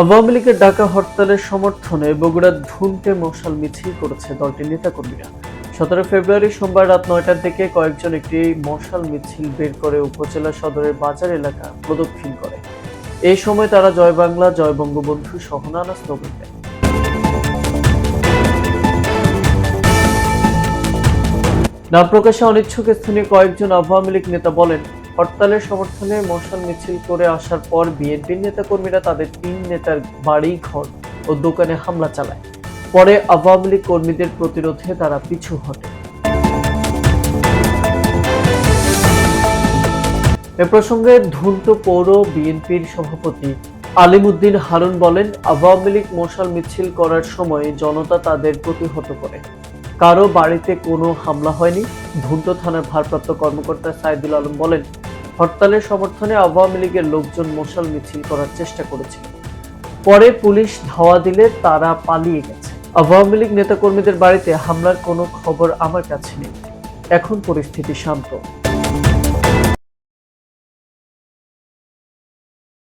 আওয়ামী লীগের ডাকা হরতালের সমর্থনে বগুড়ার ধুনটে মশাল মিছিল করেছে দলটির নেতাকর্মীরা। 17 ফেব্রুয়ারি সোমবার রাত 9টার দিকে কয়েকজন একটি মশাল মিছিল বের করে উপজেলা সদরের বাজার এলাকা প্রদক্ষিণ করে। এই সময় তারা জয় বাংলা, জয় বঙ্গবন্ধু সহ নানা স্লোগান দেয়। নাম প্রকাশে অনিচ্ছুক স্থানীয় কয়েকজন আওয়ামী লীগ নেতা বলেন, হরতালের সমর্থনে মশাল মিছিল করে আসার পর বিএনপির নেতাকর্মীরা তাদের 3 নেতার বাড়ি, ঘর ও দোকানে হামলা চালায়। পরে আওয়ামী লীগ কর্মীদের প্রতিরোধে তারা পিছু হটে। এ প্রসঙ্গে ধুনট পৌর বিএনপির সভাপতি আলিমউদ্দিন হারুন বলেন, আওয়ামী লীগ মশাল মিছিল করার সময় জনতা তাদের প্রতিহত করে। কারো বাড়িতে কোনো হামলা হয়নি। ধুনট থানার ভারপ্রাপ্ত কর্মকর্তা সাইদুল আলম বলেন, হরতালের সমর্থনে আওয়ামী লীগের লোকজন মশাল মিছিল করার চেষ্টা করেছিল। পরে পুলিশ ধাওয়া দিলে তারা পালিয়ে গেছে। আওয়ামী লীগ নেতাকর্মীদের বাড়িতে হামলার কোনো খবর আমার কাছে নেই। এখন পরিস্থিতি শান্ত।